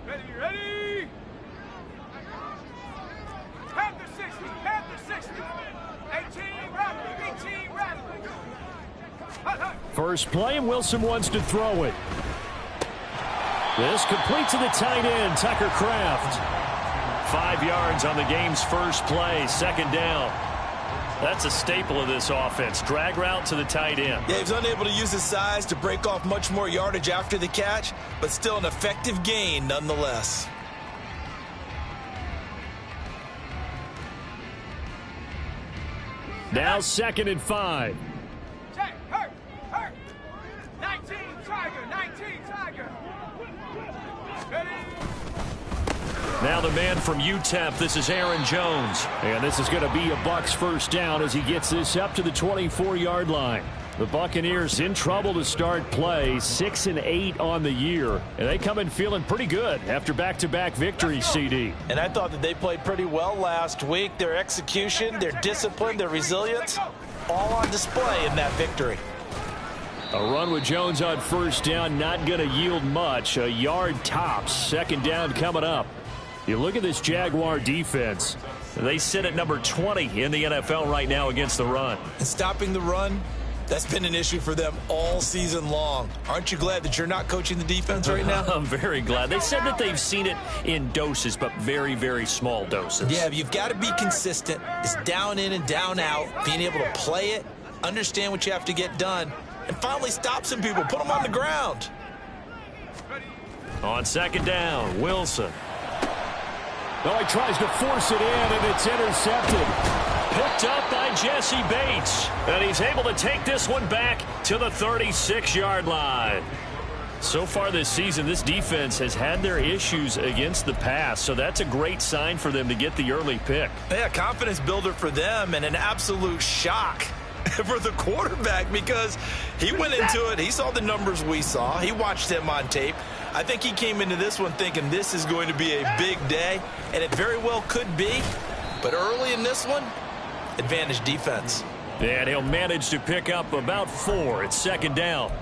Ready. Panther 60, Panther 60. 18 rattling. First play, and Wilson wants to throw it. This complete to the tight end, Tucker Kraft. 5 yards on the game's first play, second down. That's a staple of this offense. Drag route to the tight end. Yeah, he was unable to use his size to break off much more yardage after the catch, but still an effective gain nonetheless. Now 2nd and 5. Check, hurt. 19 Tiger. Ready. Now the man from UTEP, this is Aaron Jones. And this is going to be a Bucs first down as he gets this up to the 24-yard line. The Buccaneers in trouble to start play, 6-8 on the year. And they come in feeling pretty good after back-to-back victories, CD. And I thought that they played pretty well last week. Their execution, their discipline, their resilience, all on display in that victory. A run with Jones on first down, not going to yield much. A yard tops. Second down coming up. You look at this Jaguar defense. They sit at number 20 in the NFL right now against the run. And stopping the run, that's been an issue for them all season long. Aren't you glad that you're not coaching the defense right now? I'm very glad. They said that they've seen it in doses, but very, very small doses. Yeah, you've got to be consistent. It's down in and down out, being able to play it, understand what you have to get done, and finally stop some people, put them on the ground. On second down, Wilson. Oh, he tries to force it in, and it's intercepted. Picked up by Jesse Bates. And he's able to take this one back to the 36-yard line. So far this season, this defense has had their issues against the pass, so that's a great sign for them to get the early pick. Yeah, confidence builder for them and an absolute shock for the quarterback because he went into it. He saw the numbers we saw. He watched him on tape. I think he came into this one thinking this is going to be a big day, and it very well could be. But early in this one, advantage defense. And he'll manage to pick up about 4. It's second down.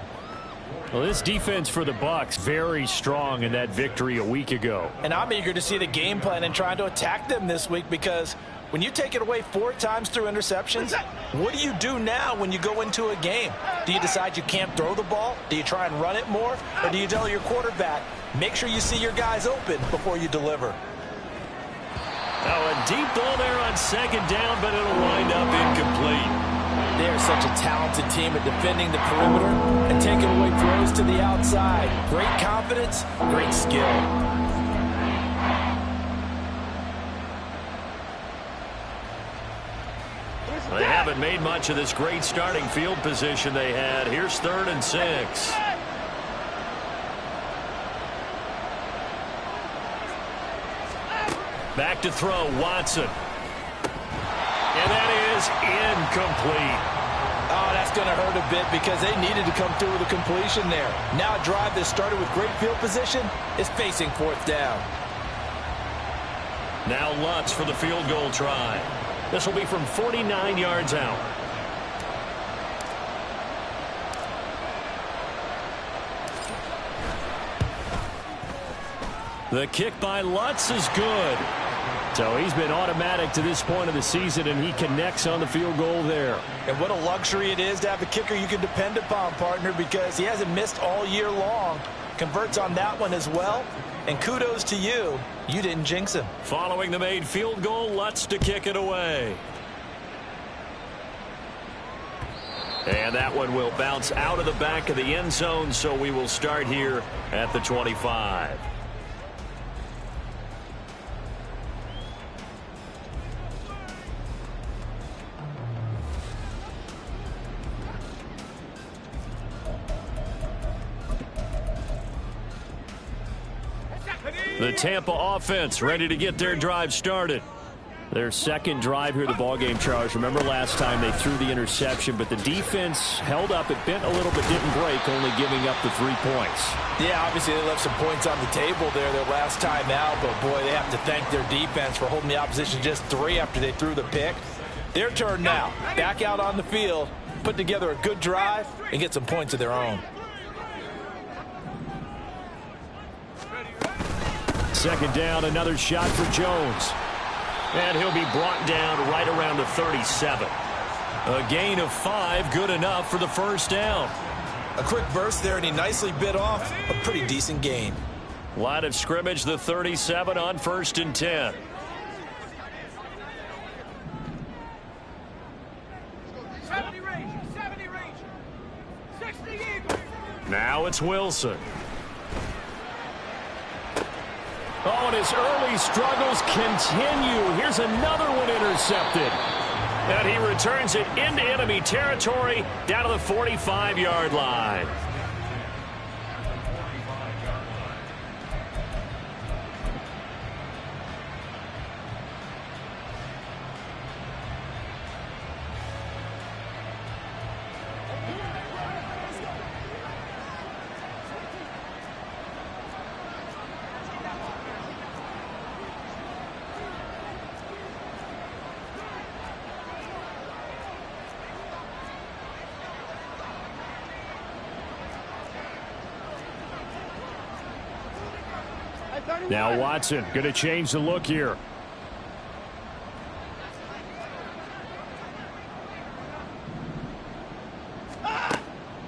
Well, this defense for the Bucs very strong in that victory a week ago. And I'm eager to see the game plan and trying to attack them this week because when you take it away 4 times through interceptions, what do you do now when you go into a game? Do you decide you can't throw the ball? Do you try and run it more? Or do you tell your quarterback, make sure you see your guys open before you deliver? Oh, a deep ball there on second down, but it'll wind up incomplete. They're such a talented team at defending the perimeter and taking away throws to the outside. Great confidence, great skill. They haven't made much of this great starting field position they had. Here's 3rd and 6. Back to throw, Watson. And that is incomplete. Oh, that's going to hurt a bit because they needed to come through with a completion there. Now a drive that started with great field position is facing 4th down. Now Lutz for the field goal try. This will be from 49 yards out. The kick by Lutz is good. So he's been automatic to this point of the season, and he connects on the field goal there. And what a luxury it is to have a kicker you can depend upon, partner, because he hasn't missed all year long. Converts on that one as well. And kudos to you. You didn't jinx him. Following the made field goal, Lutz to kick it away. And that one will bounce out of the back of the end zone, so we will start here at the 25. The Tampa offense ready to get their drive started. Their second drive here, the ballgame, Charles. Remember last time they threw the interception, but the defense held up. It bent a little but didn't break, only giving up the 3 points. Yeah, obviously they left some points on the table there their last time out, but boy, they have to thank their defense for holding the opposition just 3 after they threw the pick. Their turn now. Back out on the field, put together a good drive, and get some points of their own. second down, another shot for Jones. And he'll be brought down right around the 37. A gain of 5, good enough for the first down. A quick burst there, and he nicely bit off a pretty decent gain. Line of scrimmage, the 37 on 1st and 10. Now it's Wilson. Oh, and his early struggles continue. Here's another one intercepted. And he returns it into enemy territory down to the 45-yard line. Now Watson going to change the look here.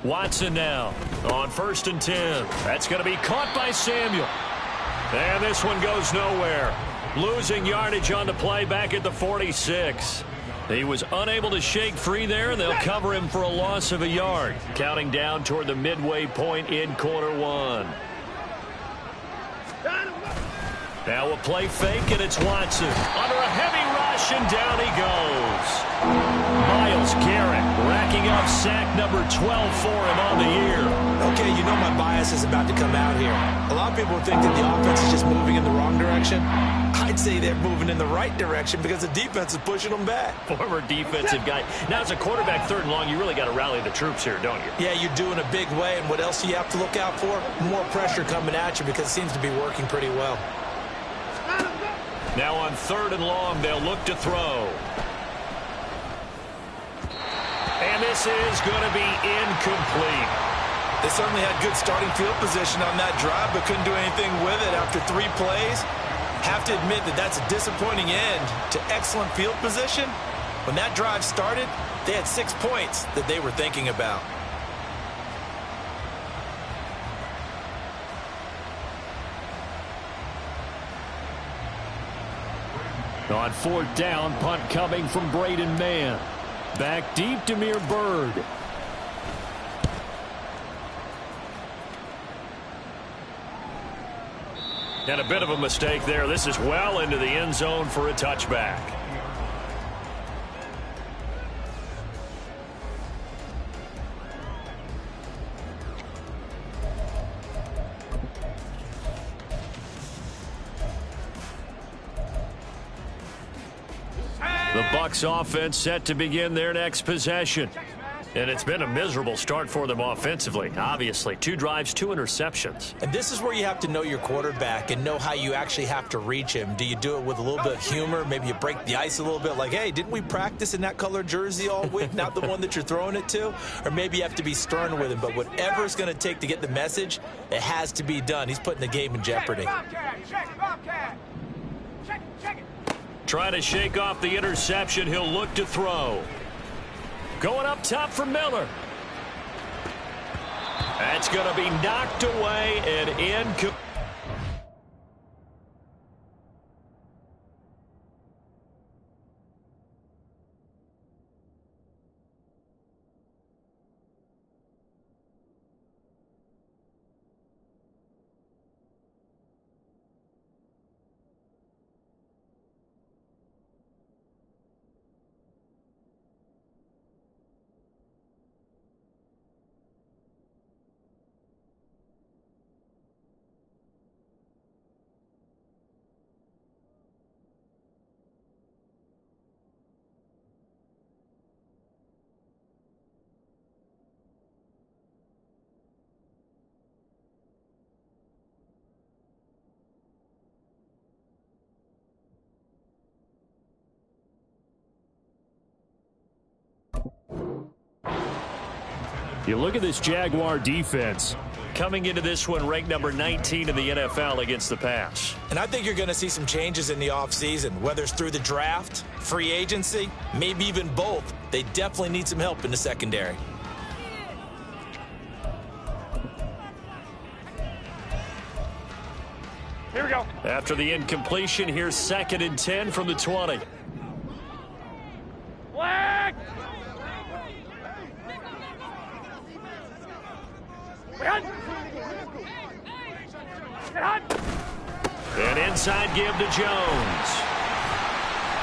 Watson now on 1st and 10. That's going to be caught by Samuel. And this one goes nowhere. Losing yardage on the play back at the 46. He was unable to shake free there, and they'll cover him for a loss of a yard. Counting down toward the midway point in quarter 1. Now a play fake, and it's Watson. Under a heavy rush, and down he goes. Myles Garrett racking up sack number 12 for him on the year. Okay, you know my bias is about to come out here. A lot of people think that the offense is just moving in the wrong direction. I'd say they're moving in the right direction because the defense is pushing them back. Former defensive guy. Now, as a quarterback, 3rd and long, you really got to rally the troops here, don't you? Yeah, you do in a big way. And what else do you have to look out for? More pressure coming at you because it seems to be working pretty well. Now on 3rd and long, they'll look to throw. And this is going to be incomplete. They certainly had good starting field position on that drive, but couldn't do anything with it after 3 plays. Have to admit that that's a disappointing end to excellent field position. When that drive started, they had 6 points that they were thinking about. On 4th down, punt coming from Braden Mann. Back deep, Damiere Byrd. And a bit of a mistake there. This is well into the end zone for a touchback. The Bucs offense set to begin their next possession. And it's been a miserable start for them offensively. Obviously, 2 drives, 2 interceptions. And this is where you have to know your quarterback and know how you actually have to reach him. Do you do it with a little bit of humor? Maybe you break the ice a little bit like, hey, didn't we practice in that color jersey all week? Not the one that you're throwing it to? Or maybe you have to be stern with him. But whatever it's going to take to get the message, it has to be done. He's putting the game in jeopardy. Trying to shake off the interception. He'll look to throw. Going up top for Miller. That's going to be knocked away and incomplete. You look at this Jaguar defense. Coming into this one ranked number 19 in the NFL against the pass. And I think you're going to see some changes in the offseason, whether it's through the draft, free agency, maybe even both. They definitely need some help in the secondary. Here we go. After the incompletion, here's 2nd and 10 from the 20. Flag! An inside give to Jones.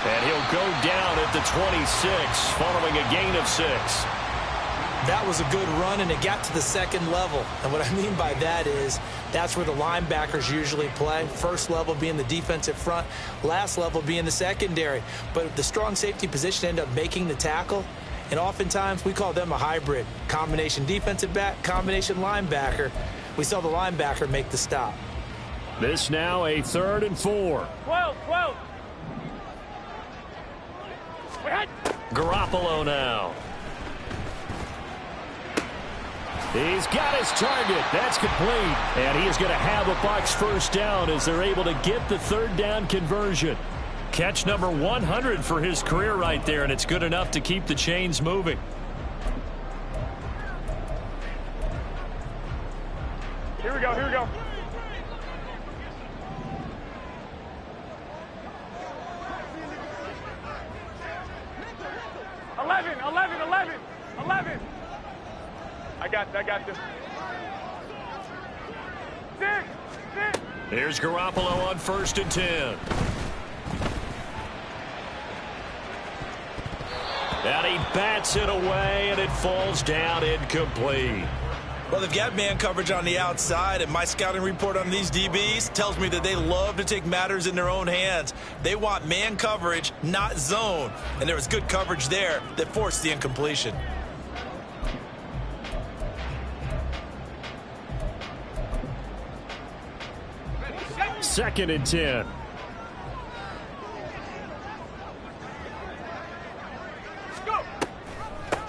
And he'll go down at the 26 following a gain of 6. That was a good run, and it got to the second level. And what I mean by that is that's where the linebackers usually play. First level being the defensive front, last level being the secondary. But the strong safety position ended up making the tackle. And oftentimes we call them a hybrid. Combination defensive back, combination linebacker. We saw the linebacker make the stop. This now a 3rd and 4. 12. Garoppolo now. He's got his target. That's complete. And he is going to have a Bucs first down as they're able to get the 3rd down conversion. Catch number 100 for his career right there, and it's good enough to keep the chains moving. Here we go. 11. I got this. 6. Here's Garoppolo on 1st and 10. And he bats it away, and it falls down incomplete. Well, they've got man coverage on the outside, and my scouting report on these DBs tells me that they love to take matters in their own hands. They want man coverage, not zone. And there was good coverage there that forced the incompletion. Second and 10.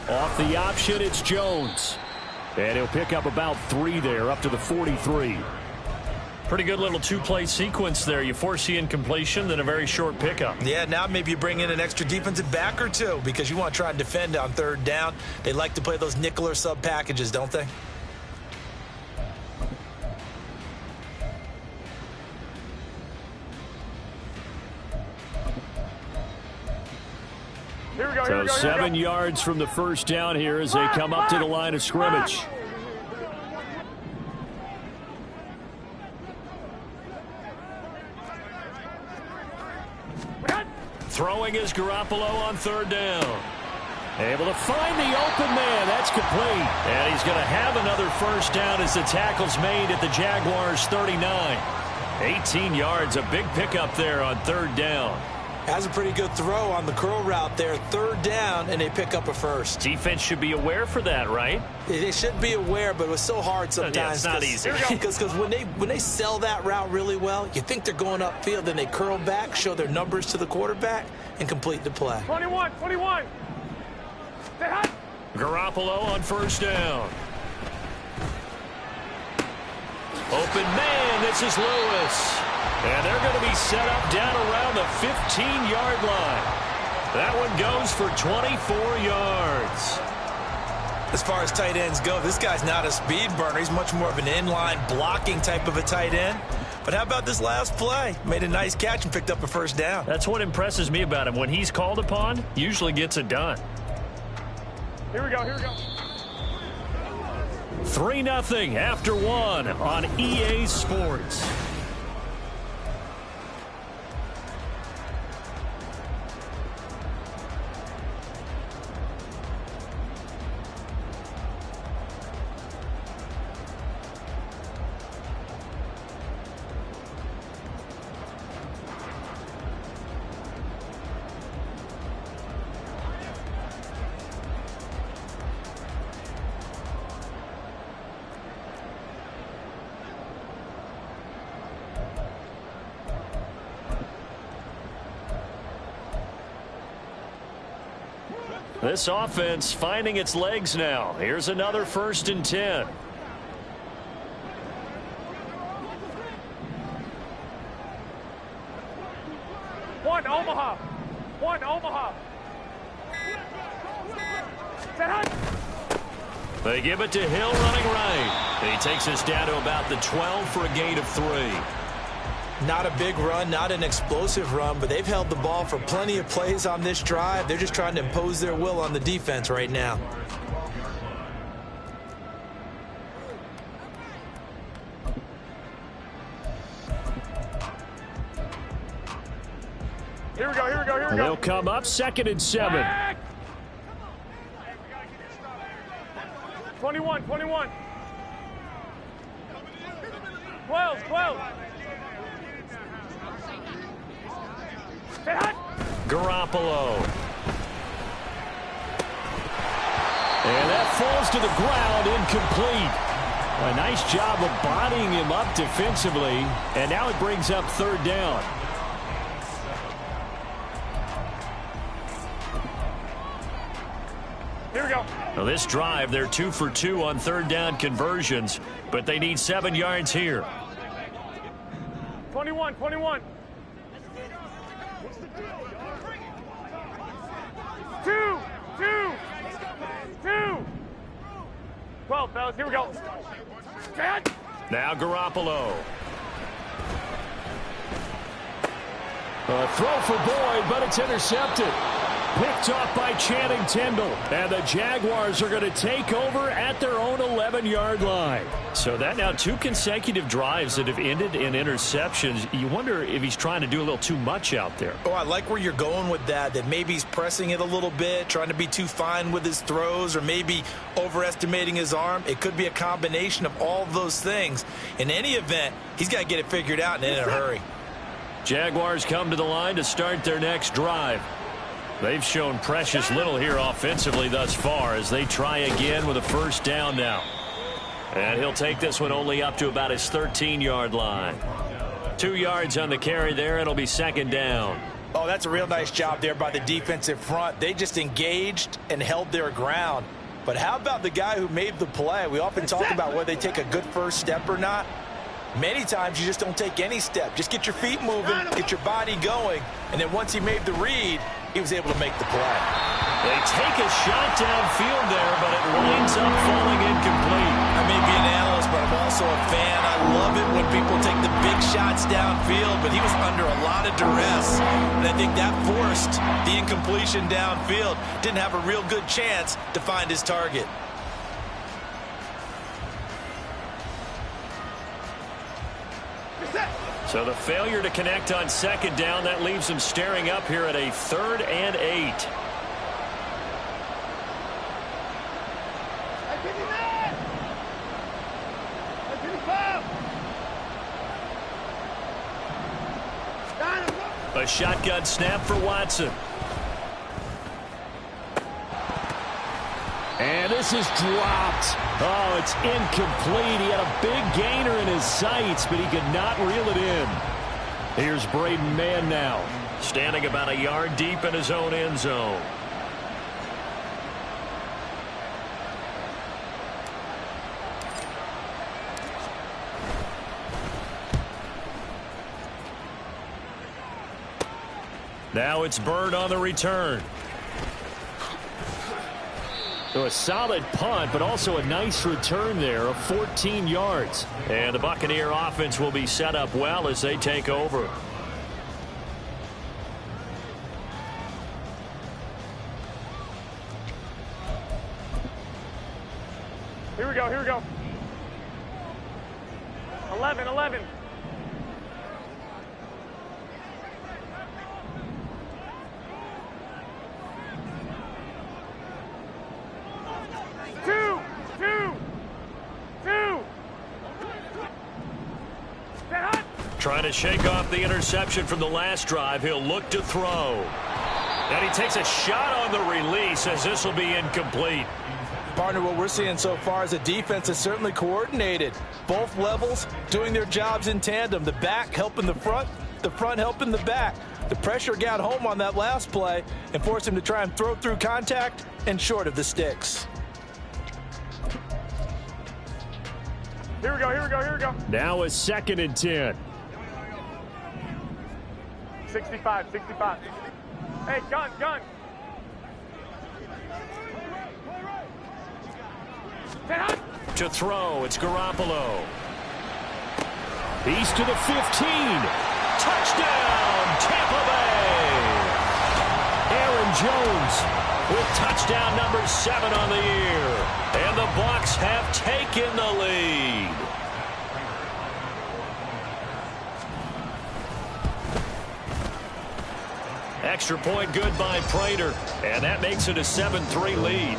Off the option, it's Jones. And he'll pick up about 3 there, up to the 43. Pretty good little 2-play sequence there. You force the incompletion, then a very short pickup. Yeah, now maybe you bring in an extra defensive back or two because you want to try and defend on 3rd down. They like to play those nickel or sub packages, don't they? So 7 yards from the first down here as they come up to the line of scrimmage. Throwing is Garoppolo on 3rd down. Able to find the open man. That's complete. And he's going to have another first down as the tackle's made at the Jaguars' 39. 18 yards, a big pickup there on 3rd down. Has a pretty good throw on the curl route there. 3rd down, and they pick up a first. Defense should be aware for that, right? They should be aware, but it was so hard sometimes. Yeah, it's not easy. Because when they sell that route really well, you think they're going upfield, then they curl back, show their numbers to the quarterback, and complete the play. 21. Stay hot. Garoppolo on 1st down. Open man, this is Lewis. And they're going to be set up down around the 15-yard line. That one goes for 24 yards. As far as tight ends go, this guy's not a speed burner. He's much more of an inline blocking type of a tight end. But how about this last play? Made a nice catch and picked up a first down. That's what impresses me about him. When he's called upon, usually gets it done. Here we go. 3-0 after 1 on EA Sports. This offense finding its legs now. Here's another 1st and 10. One Omaha. Set hut. They give it to Hill running right. He takes us down to about the 12 for a gain of 3. Not a big run, not an explosive run, but they've held the ball for plenty of plays on this drive. They're just trying to impose their will on the defense right now. Here we go. They'll come up 2nd and 7. Back. 21. 12. Set hut. Garoppolo. And that falls to the ground, incomplete. A nice job of bodying him up defensively, and now it brings up 3rd down. Here we go. Now this drive, they're 2 for 2 on 3rd down conversions, but they need 7 yards here. 21. 2. 12, fellas. Here we go. Set. Now Garoppolo. A throw for Boyd, but it's intercepted. Picked off by Channing Tindall. And the Jaguars are going to take over at their own 11-yard line. So that now 2 consecutive drives that have ended in interceptions. You wonder if he's trying to do a little too much out there. Oh, I like where you're going with that maybe he's pressing it a little bit, trying to be too fine with his throws, or maybe overestimating his arm. It could be a combination of all of those things. In any event, he's got to get it figured out and in a hurry. Jaguars come to the line to start their next drive. They've shown precious little here offensively thus far as they try again with a 1st down now. And he'll take this one only up to about his 13-yard line. 2 yards on the carry there. It'll be 2nd down. Oh, that's a real nice job there by the defensive front. They just engaged and held their ground. But how about the guy who made the play? We often talk about whether they take a good first step or not. Many times you just don't take any step. Just get your feet moving, get your body going, and then once he made the read, he was able to make the play. They take a shot downfield there, but it winds up falling incomplete. I may be an analyst, but I'm also a fan. I love it when people take the big shots downfield, but he was under a lot of duress, and I think that forced the incompletion downfield. Didn't have a real good chance to find his target. So the failure to connect on 2nd down, that leaves him staring up here at a 3rd and 8. A shotgun snap for Watson. And this is dropped. Oh, it's incomplete. He had a big gainer in his sights, but he could not reel it in. Here's Braden Mann now, standing about a yard deep in his own end zone. Now it's Bird on the return. So a solid punt, but also a nice return there of 14 yards. And the Buccaneer offense will be set up well as they take over. Here we go. 11. 2. Trying to shake off the interception from the last drive. He'll look to throw. And he takes a shot on the release as this will be incomplete. Partner, what we're seeing so far is the defense is certainly coordinated. Both levels doing their jobs in tandem. The back helping the front helping the back. The pressure got home on that last play and forced him to try and throw through contact and short of the sticks. Here we go, here we go, here we go. Now a 2nd and 10. 65, 65. Hey, gun, gun. To throw, it's Garoppolo. He's to the 15. Touchdown, Tampa Bay. Aaron Jones with touchdown number 7 on the year. And the Bucs have taken the lead. Extra point good by Prater. And that makes it a 7-3 lead.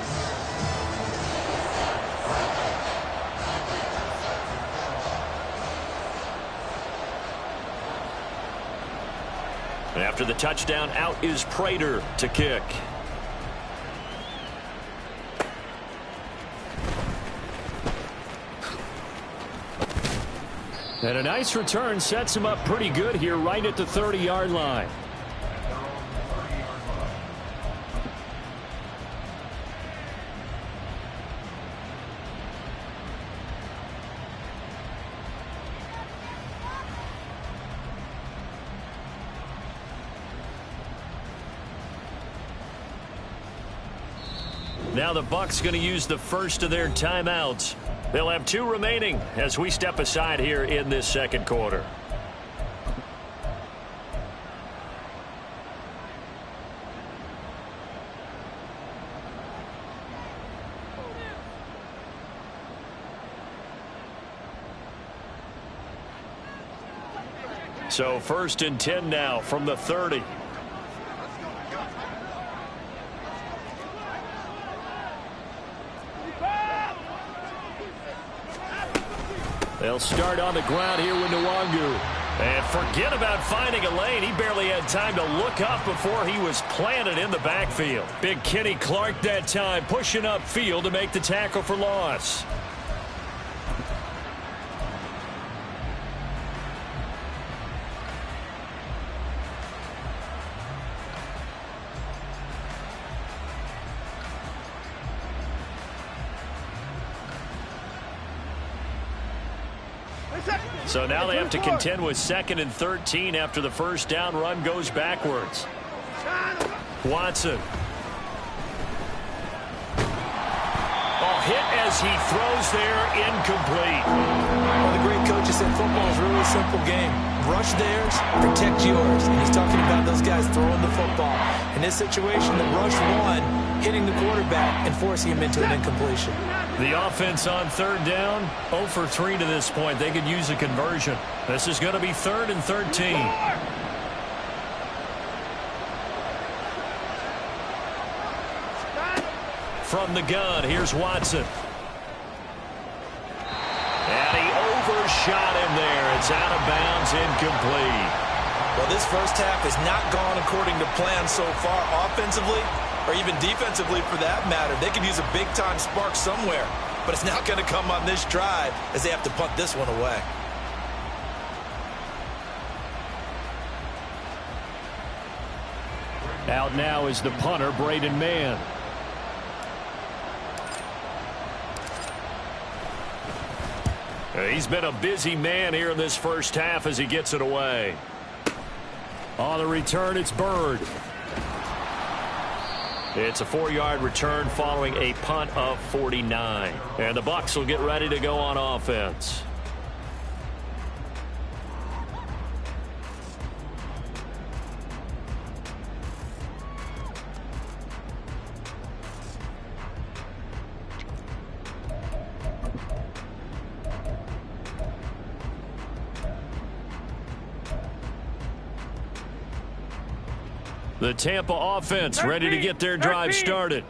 After the touchdown, out is Prater to kick. And a nice return sets him up pretty good here right at the 30-yard line. Now the Bucs going to use the first of their timeouts. They'll have 2 remaining as we step aside here in this second quarter. So 1st and 10 now from the 30. They'll start on the ground here with Nwangu. And forget about finding a lane. He barely had time to look up before he was planted in the backfield. Big Kenny Clark that time pushing upfield to make the tackle for loss. So now they have to contend with 2nd and 13 after the first down run goes backwards. Watson. Oh, hit as he throws there, incomplete. Well, the great coaches said football is really a simple game. Rush theirs, protect yours. And he's talking about those guys throwing the football. In this situation, the rush one, hitting the quarterback and forcing him into an incompletion. The offense on 3rd down, 0 for 3 to this point. They could use a conversion. This is going to be 3rd and 13. From the gun, here's Watson. And he overshot him there. It's out of bounds, incomplete. Well, this first half has not gone according to plan so far offensively, or even defensively for that matter. They could use a big-time spark somewhere, but it's not going to come on this drive as they have to punt this one away. Out now is the punter, Braden Mann. He's been a busy man here in this first half as he gets it away. On the return, it's Bird. It's a 4-yard return following a punt of 49. And the Bucs will get ready to go on offense. The Tampa offense ready to get their drive started.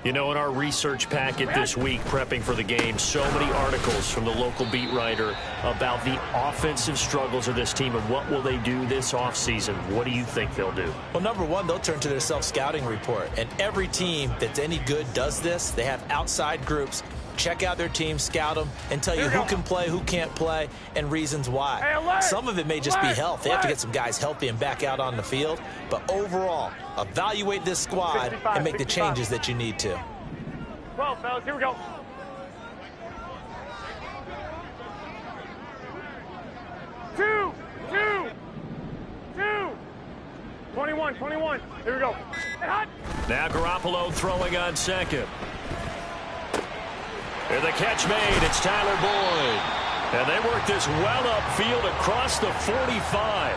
You know, in our research packet this week, prepping for the game, so many articles from the local beat writer about the offensive struggles of this team and what will they do this offseason. What do you think they'll do? Well, number one, they'll turn to their self-scouting report. And every team that's any good does this. They have outside groups check out their team, scout them, and tell you who can play, who can't play, and reasons why. Hey, some of it may just be health. They have to get some guys healthy and back out on the field. But overall, evaluate this squad and make the changes that you need to. 12, fellas, here we go. 2, 21, here we go. Now Garoppolo throwing on second. And the catch made, it's Tyler Boyd. And they work this well upfield across the 45.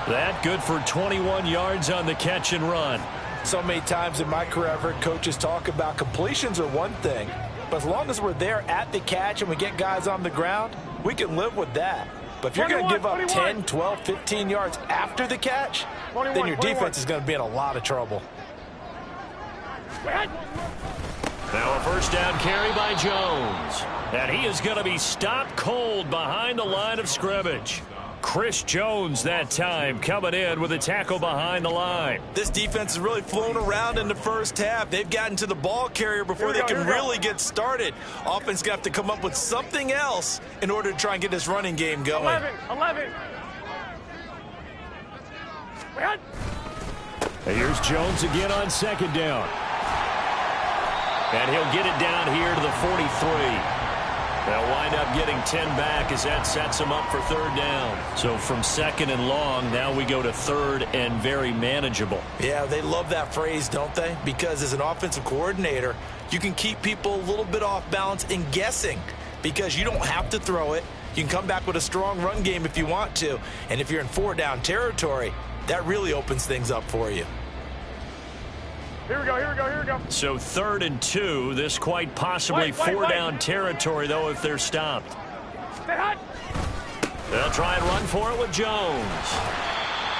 That good for 21 yards on the catch and run. So many times in my career I've heard coaches talk about completions are one thing, but as long as we're there at the catch and we get guys on the ground, we can live with that. But if you're going to give up 10, 12, 15 yards after the catch, then your defense is going to be in a lot of trouble. Now a first down carry by Jones. And he is going to be stopped cold behind the line of scrimmage. Chris Jones that time coming in with a tackle behind the line. This defense has really flown around in the first half. They've gotten to the ball carrier before they can really get started. Offense going to have to come up with something else in order to try and get this running game going. 11. And here's Jones again on second down. And he'll get it down here to the 43. They'll wind up getting 10 back as that sets them up for third down. So from second and long, now we go to third and very manageable. Yeah, they love that phrase, don't they? Because as an offensive coordinator, you can keep people a little bit off balance and guessing because you don't have to throw it. You can come back with a strong run game if you want to. And if you're in four-down territory, that really opens things up for you. Here we go. So 3rd and 2. This quite possibly four-down territory, though, if they're stopped. They'll try and run for it with Jones.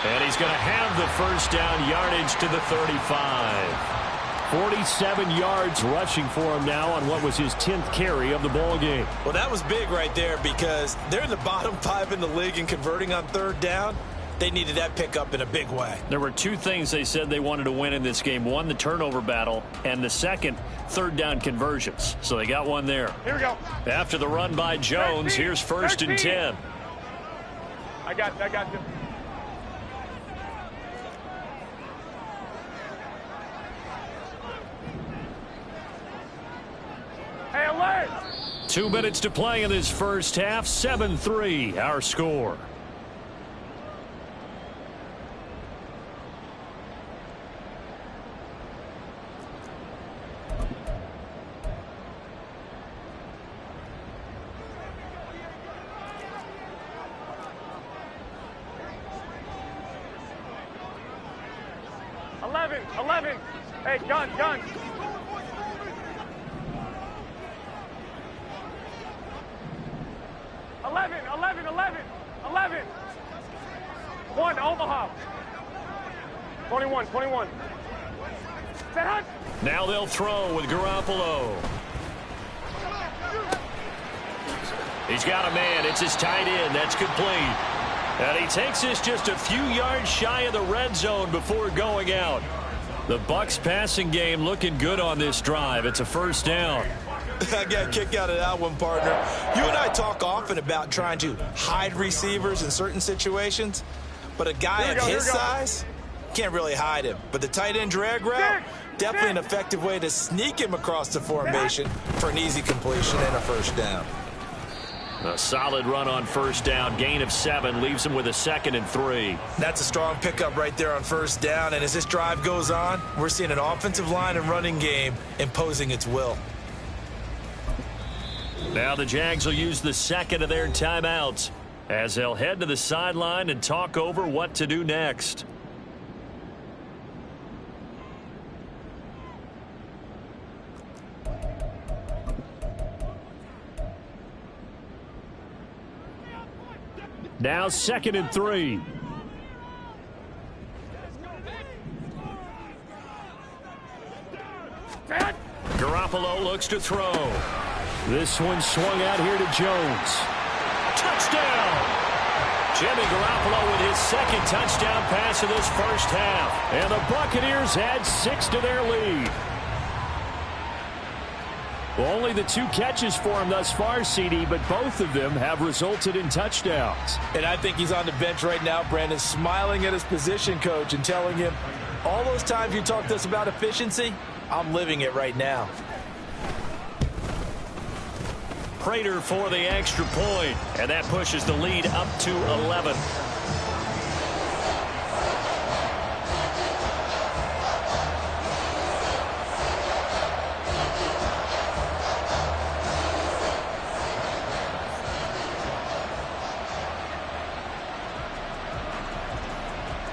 And he's going to have the first down yardage to the 35. 47 yards rushing for him now on what was his 10th carry of the ball game. Well, that was big right there because they're in the bottom 5 in the league and converting on third down. They needed that pickup in a big way. There were two things they said they wanted to win in this game. One, the turnover battle, and the second, third down conversions. So they got one there. Here we go. After the run by Jones, 13, here's 1st and 10. I got you. Hey, alert! 2 minutes to play in this first half. 7-3, our score. Hey, gun. 11. 1, Omaha. 21. Now they'll throw with Garoppolo. He's got a man. It's his tight end. That's complete. And he takes this just a few yards shy of the red zone before going out. The Bucs passing game looking good on this drive. It's a first down. I got a kick out of that one, partner. You and I talk often about trying to hide receivers in certain situations, but a guy of his size can't really hide him. But the tight end drag route, definitely an effective way to sneak him across the formation for an easy completion and a first down. A solid run on first down. Gain of 7 leaves him with a 2nd and 3. That's a strong pickup right there on first down. And as this drive goes on, we're seeing an offensive line and running game imposing its will. Now the Jags will use the 2nd of their timeouts as they'll head to the sideline and talk over what to do next. Now 2nd and 3. Garoppolo looks to throw. This one swung out here to Jones. Touchdown! Jimmy Garoppolo with his 2nd touchdown pass of this first half. And the Buccaneers add 6 to their lead. Well, only the 2 catches for him thus far, CD, but both of them have resulted in touchdowns. And I think he's on the bench right now, Brandon, smiling at his position coach and telling him, all those times you talked to us about efficiency, I'm living it right now. Prater for the extra point, and that pushes the lead up to 11.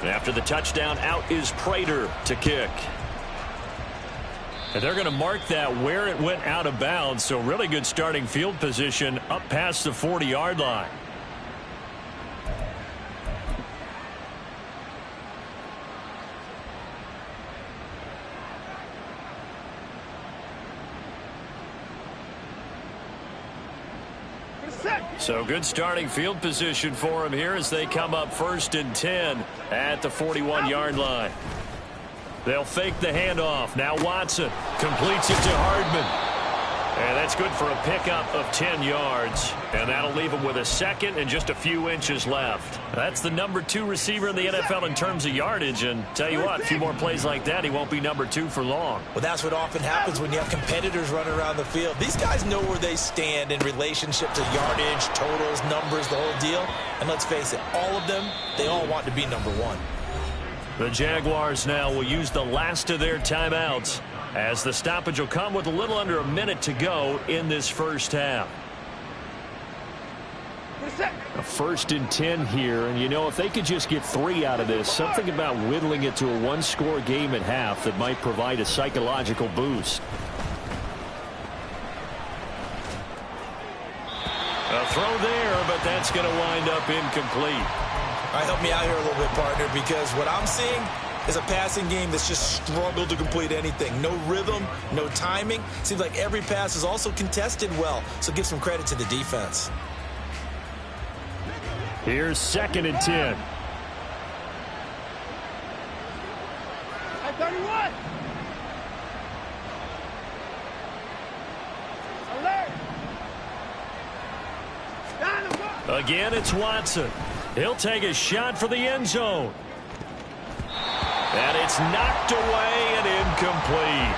After the touchdown, out is Prater to kick. And they're going to mark that where it went out of bounds, so really good starting field position up past the 40-yard line. So good starting field position for him here as they come up 1st and 10 at the 41-yard line. They'll fake the handoff. Now Watson completes it to Hardman. And that's good for a pickup of 10 yards. And that'll leave him with a second and just a few inches left. That's the number 2 receiver in the NFL in terms of yardage. And tell you what, a few more plays like that, he won't be number 2 for long. Well, that's what often happens when you have competitors running around the field. These guys know where they stand in relationship to yardage, totals, numbers, the whole deal. And let's face it, all of them, they all want to be number 1. The Jaguars now will use the last of their timeouts, as the stoppage will come with a little under a minute to go in this first half. A 1st and 10 here, and you know, if they could just get 3 out of this, something about whittling it to a 1-score game at half that might provide a psychological boost. A throw there, but that's going to wind up incomplete. All right, help me out here a little bit, partner, because what I'm seeing is a passing game that's just struggled to complete anything. No rhythm, no timing. Seems like every pass is also contested well, so give some credit to the defense. Here's 2nd and 10. At 31. Alert. Again, it's Watson. He'll take a shot for the end zone. And it's knocked away and incomplete.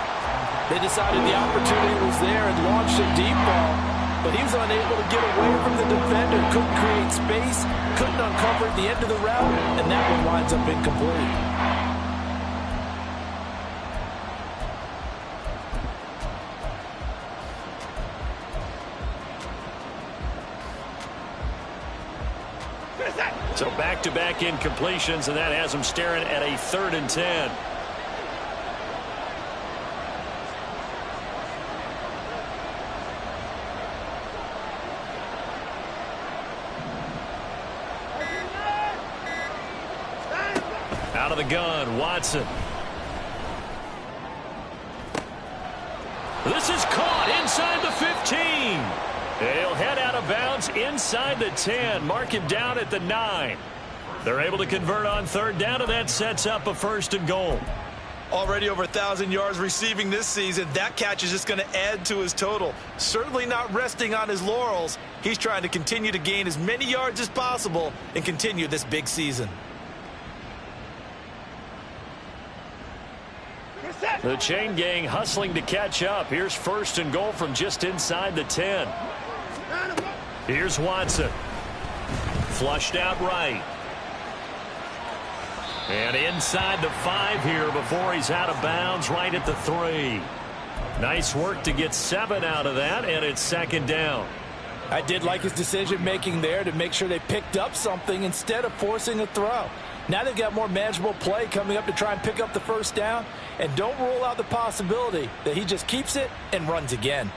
They decided the opportunity was there and launched a deep ball, but he was unable to get away from the defender, couldn't create space, couldn't uncover at the end of the route, and that one winds up incomplete. So back-to-back incompletions, and that has them staring at a 3rd and 10. Out of the gun, Watson. This is caught inside the 15. He'll head out of bounds inside the 10. Mark him down at the 9. They're able to convert on 3rd down, and that sets up a 1st and goal. Already over 1,000 yards receiving this season. That catch is just going to add to his total. Certainly not resting on his laurels. He's trying to continue to gain as many yards as possible and continue this big season. The chain gang hustling to catch up. Here's 1st and goal from just inside the 10. Here's Watson. Flushed out right. And inside the 5 here before he's out of bounds, right at the 3. Nice work to get 7 out of that, and it's 2nd down. I did like his decision-making there to make sure they picked up something instead of forcing a throw. Now they've got more manageable play coming up to try and pick up the 1st down, and don't rule out the possibility that he just keeps it and runs again.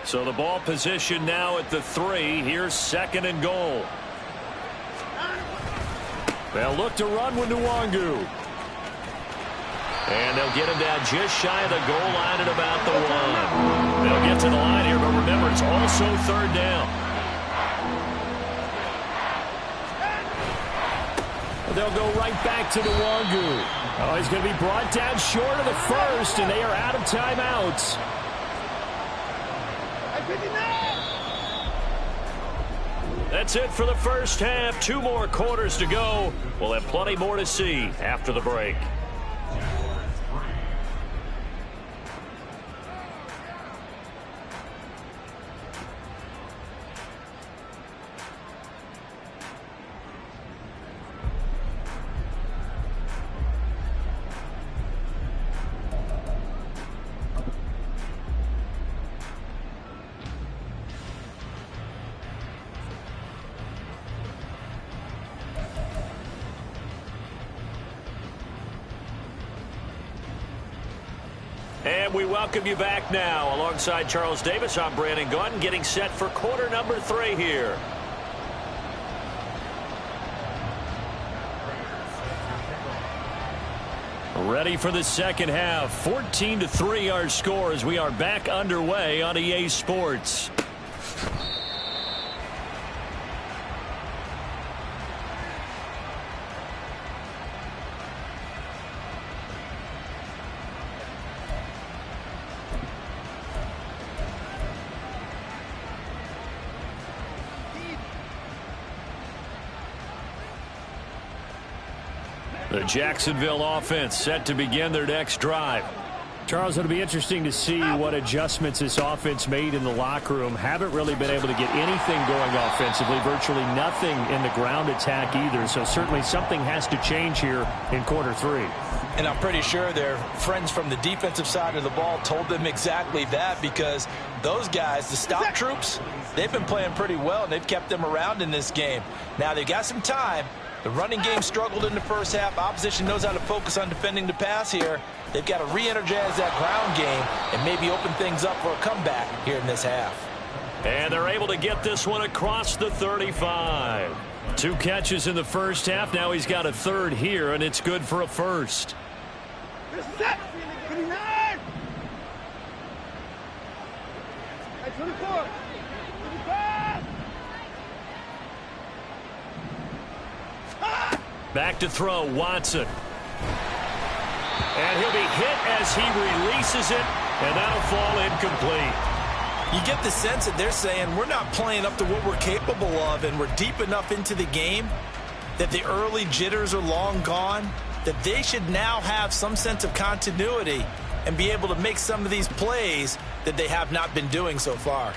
So the ball position now at the 3. Here's 2nd and goal. They'll look to run with Nwangu. And they'll get him down just shy of the goal line at about the 1. They'll get to the line here, but remember, it's also 3rd down. They'll go right back to Nwangu. Oh, he's going to be brought down short of the 1st, and they are out of timeouts. That's it for the first half. 2 more quarters to go. We'll have plenty more to see after the break. And we welcome you back now. Alongside Charles Davis, I'm Brandon Gunn, getting set for quarter number 3 here. Ready for the second half. 14-3 our score as we are back underway on EA Sports. The Jacksonville offense set to begin their next drive. Charles, it'll be interesting to see what adjustments this offense made in the locker room. Haven't really been able to get anything going offensively, virtually nothing in the ground attack either. So certainly something has to change here in quarter 3. And I'm pretty sure their friends from the defensive side of the ball told them exactly that, because those guys, the stop troops, they've been playing pretty well, and they've kept them around in this game. Now they've got some time. The running game struggled in the first half. Opposition knows how to focus on defending the pass here. They've got to re-energize that ground game and maybe open things up for a comeback here in this half. And they're able to get this one across the 35. 2 catches in the first half. Now he's got a third here, and it's good for a first. Set. 29. 24. 25. Back to throw, Watson. And he'll be hit as he releases it, and that'll fall incomplete. You get the sense that they're saying we're not playing up to what we're capable of, and we're deep enough into the game that the early jitters are long gone, that they should now have some sense of continuity and be able to make some of these plays that they have not been doing so far.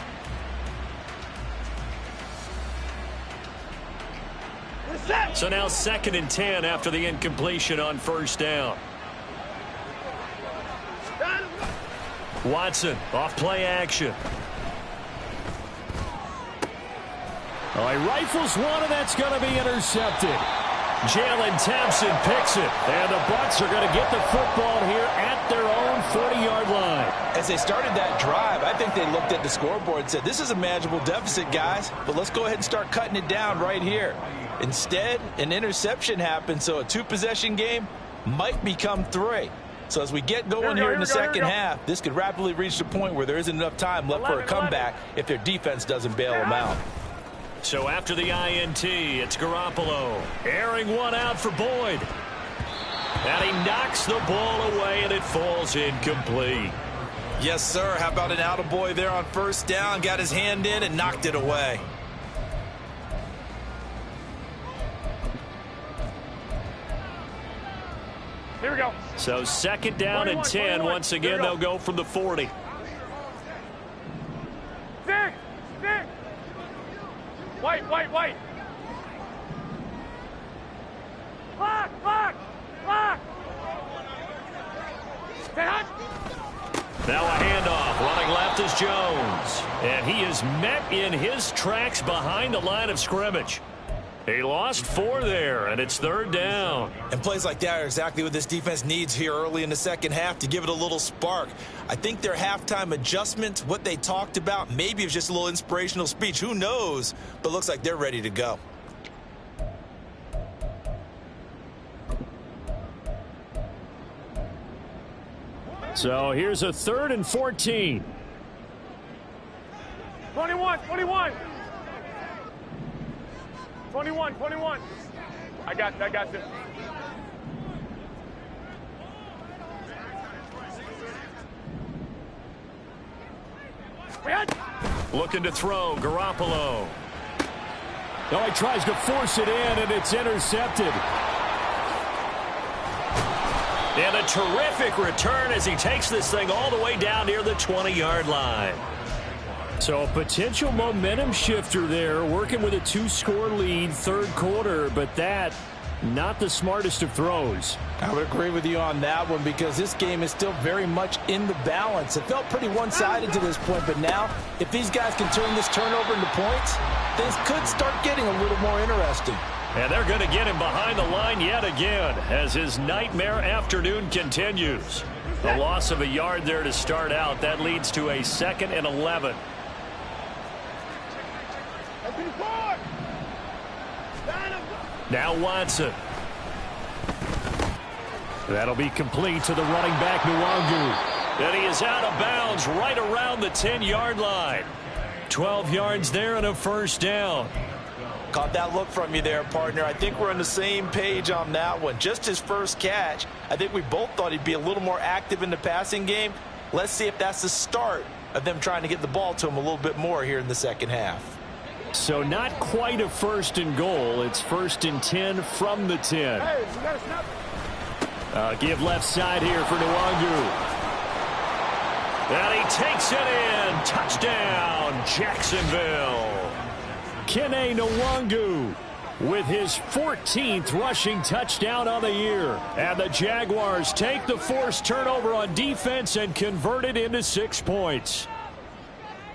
So now 2nd and 10 after the incompletion on first down. Watson off play action. Oh, he rifles one, and that's going to be intercepted. Jalen Thompson picks it, and the Bucs are going to get the football here at their own 40-yard line. As they started that drive, I think they looked at the scoreboard and said, this is a manageable deficit, guys, but let's go ahead and start cutting it down right here. Instead, an interception happened, so a 2-possession game might become 3. So as we get going here in the second half, this could rapidly reach the point where there isn't enough time left for a comeback if their defense doesn't bail them out. So after the INT, it's Garoppolo airing one out for Boyd. And he knocks the ball away, and it falls incomplete. Yes, sir. How about an attaboy there on first down? Got his hand in and knocked it away. Here we go. So 2nd down and 10. Once again, they'll go from the 40. Stick. White. Block. Now a handoff. Running left is Jones. And he is met in his tracks behind the line of scrimmage. He lost 4 there, and it's 3rd down. And plays like that are exactly what this defense needs here early in the second half to give it a little spark. I think their halftime adjustments, what they talked about, maybe it was just a little inspirational speech. Who knows? But looks like they're ready to go. So here's a 3rd and 14. 21. 21. I got this. Looking to throw, Garoppolo. Oh, he tries to force it in, and it's intercepted. And a terrific return as he takes this thing all the way down near the 20-yard line. So a potential momentum shifter there, working with a 2-score lead, third quarter, but that, not the smartest of throws. I would agree with you on that one because this game is still very much in the balance. It felt pretty one-sided to this point, but now if these guys can turn this turnover into points, things could start getting a little more interesting. And they're going to get him behind the line yet again as his nightmare afternoon continues. A loss of a yard there to start out. That leads to a 2nd and 11. Now Watson. That'll be complete to the running back, Nwangu. And he is out of bounds right around the 10-yard line. 12 yards there and a first down. Caught that look from you there, partner. I think we're on the same page on that one. Just his first catch. I think we both thought he'd be a little more active in the passing game. Let's see if that's the start of them trying to get the ball to him a little bit more here in the second half. So not quite a 1st and goal. It's 1st and 10 from the 10. Hey, you got a snap. Give left side here for Nwangu. And he takes it in. Touchdown, Jacksonville. Kene Nwangu with his 14th rushing touchdown on the year. And the Jaguars take the forced turnover on defense and convert it into 6 points.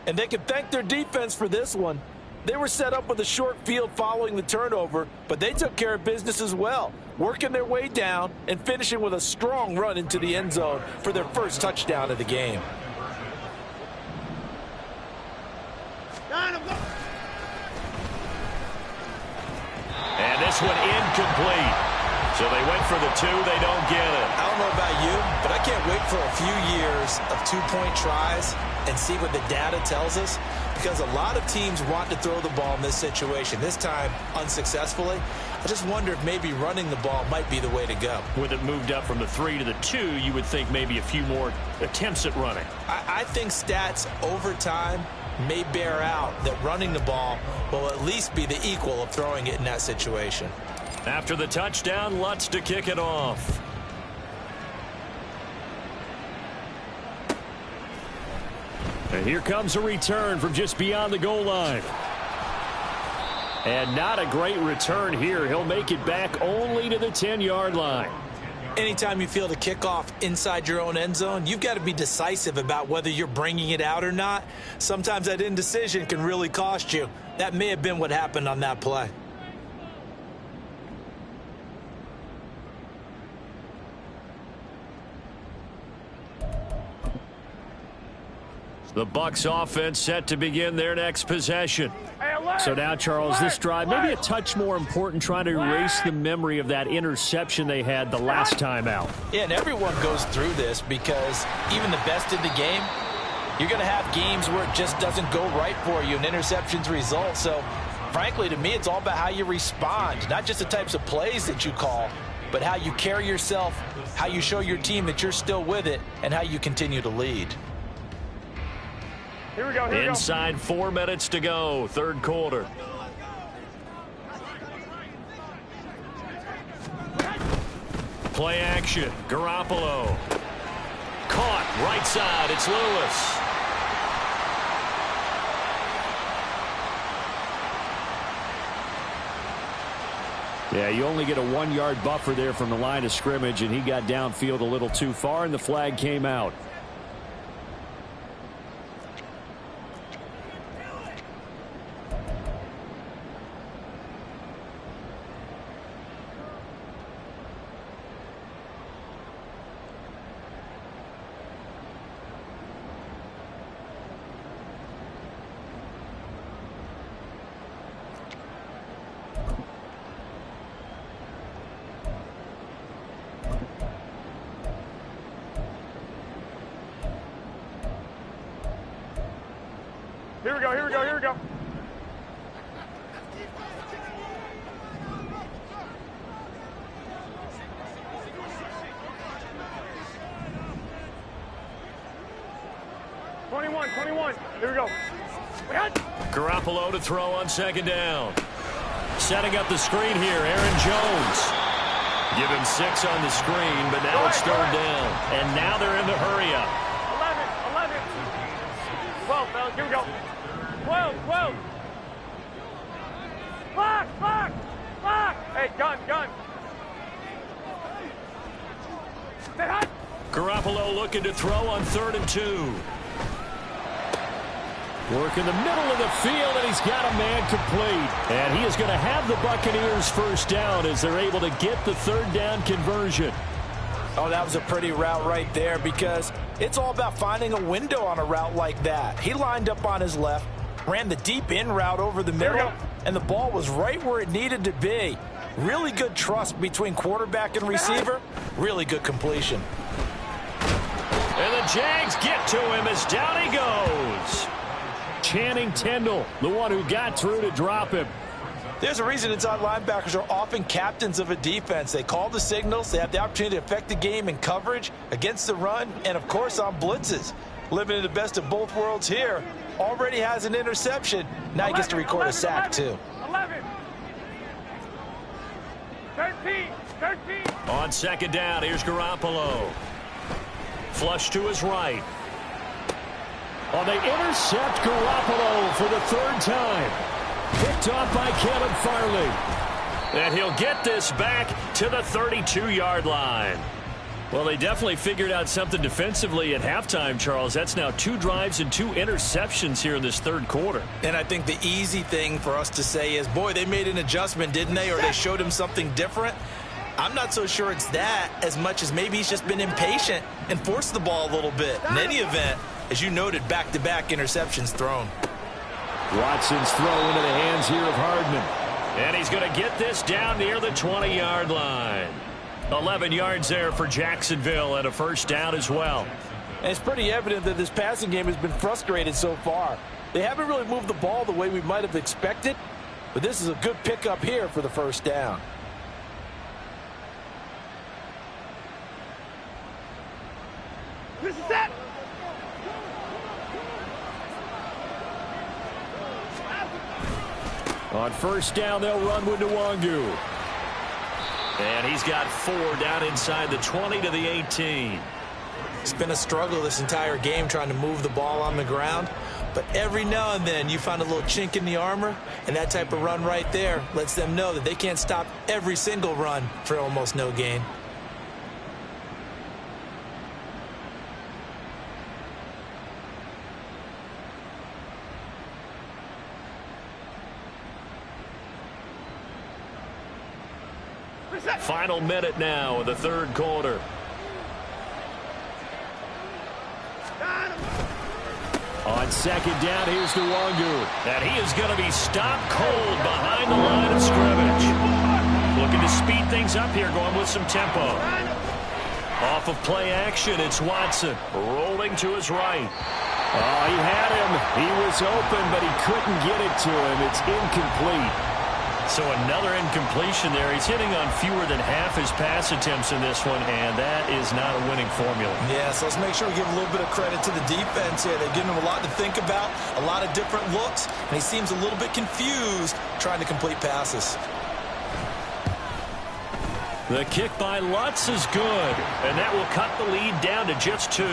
And they can thank their defense for this one. They were set up with a short field following the turnover, but they took care of business as well, working their way down and finishing with a strong run into the end zone for their first touchdown of the game. And this one incomplete. So they went for the 2. They don't get it. I don't know about you, but I can't wait for a few years of 2-point tries and see what the data tells us, because a lot of teams want to throw the ball in this situation, this time unsuccessfully. I just wonder if maybe running the ball might be the way to go. With it moved up from the 3 to the 2, you would think maybe a few more attempts at running. I think stats over time may bear out that running the ball will at least be the equal of throwing it in that situation. After the touchdown, Lutz to kick it off. And here comes a return from just beyond the goal line. And not a great return here. He'll make it back only to the 10-yard line. Anytime you feel the kickoff inside your own end zone, you've got to be decisive about whether you're bringing it out or not. Sometimes that indecision can really cost you. That may have been what happened on that play. The Bucs offense set to begin their next possession. So now, Charles, this drive maybe a touch more important, trying to erase the memory of that interception they had the last time out. Yeah, and everyone goes through this because even the best in the game, you're going to have games where it just doesn't go right for you and interceptions result. So, frankly, to me, it's all about how you respond, not just the types of plays that you call, but how you carry yourself, how you show your team that you're still with it, and how you continue to lead. Here we go, here we go. Inside 4 minutes to go, third quarter. Play action, Garoppolo. Caught, right side, it's Lewis. Yeah, you only get a 1-yard buffer there from the line of scrimmage, and he got downfield a little too far, and the flag came out. Here we go, here we go, here we go. Here we go. Garoppolo to throw on second down. Setting up the screen here, Aaron Jones. Give him 6 on the screen, but now it's third down. And now they're in the hurry up. 11. 12, fellas, here we go. 12. Lock. Hey, gun. Stay hot. Garoppolo looking to throw on 3rd and 2. Work in the middle of the field, and he's got a man complete. And he is going to have the Buccaneers first down as they're able to get the third down conversion. Oh, that was a pretty route right there because it's all about finding a window on a route like that. He lined up on his left, ran the deep in route over the middle, and the ball was right where it needed to be. Really good trust between quarterback and receiver. Really good completion. And the Jags get to him as down he goes. Channing Tindall, the one who got through to drop him. There's a reason inside linebackers are often captains of a defense. They call the signals. They have the opportunity to affect the game in coverage, against the run, and, of course, on blitzes. Living in the best of both worlds here. Already has an interception. Now he gets to record a sack, too. 11. 13. On second down, here's Garoppolo. Flush to his right. Oh, they intercept Garoppolo for the 3rd time. Picked off by Kevin Farley. And he'll get this back to the 32-yard line. Well, they definitely figured out something defensively at halftime, Charles. That's now 2 drives and 2 interceptions here in this 3rd quarter. And I think the easy thing for us to say is, boy, they made an adjustment, didn't they? Or they showed him something different. I'm not so sure it's that as much as maybe he's just been impatient and forced the ball a little bit. In any event, as you noted, back-to-back interceptions thrown. Watson's throw into the hands here of Hardman. And he's going to get this down near the 20-yard line. 11 yards there for Jacksonville and a first down as well. And it's pretty evident that this passing game has been frustrated so far. They haven't really moved the ball the way we might have expected, but this is a good pickup here for the first down. This is it. On first down, they'll run with Nwangu. And he's got 4 down inside the 20 to the 18. It's been a struggle this entire game trying to move the ball on the ground. But every now and then you find a little chink in the armor, and that type of run right there lets them know that they can't stop every single run for almost no gain. Final minute now of the 3rd quarter. On second down, here's Nwangu. And he is going to be stopped cold behind the line of scrimmage. Looking to speed things up here, going with some tempo. Off of play action, it's Watson rolling to his right. Oh, he had him. He was open, but he couldn't get it to him. It's incomplete. So another incompletion there. He's hitting on fewer than half his pass attempts in this one, and that is not a winning formula. Yeah, so let's make sure we give a little bit of credit to the defense here. They've given him a lot to think about, a lot of different looks, and he seems a little bit confused trying to complete passes. The kick by Lutz is good, and that will cut the lead down to just 2.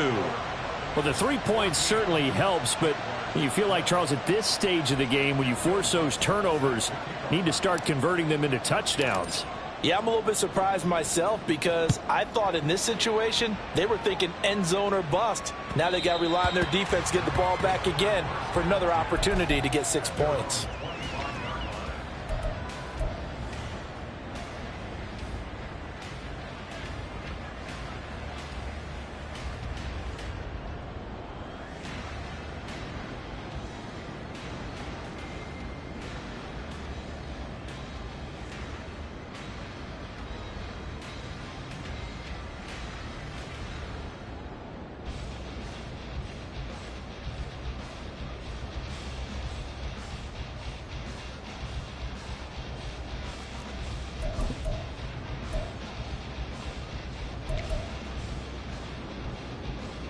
Well, the 3 points certainly helps, but you feel like, Charles, at this stage of the game, when you force those turnovers, need to start converting them into touchdowns. Yeah, I'm a little bit surprised myself because I thought in this situation they were thinking end zone or bust. Now they got to rely on their defense to get the ball back again for another opportunity to get 6 points.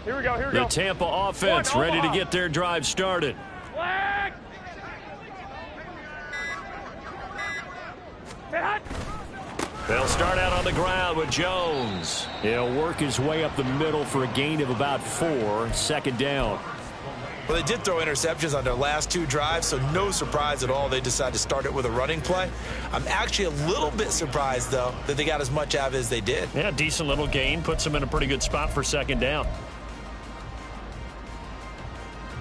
Here we go. The Tampa offense ready to get their drive started. Flag! start out on the ground with Jones. He'll work his way up the middle for a gain of about 4. Second down. Well, they did throw interceptions on their last 2 drives, so no surprise at all they decided to start it with a running play. I'm actually a little bit surprised, though, that they got as much out of it as they did. Yeah, decent little gain. Puts them in a pretty good spot for second down.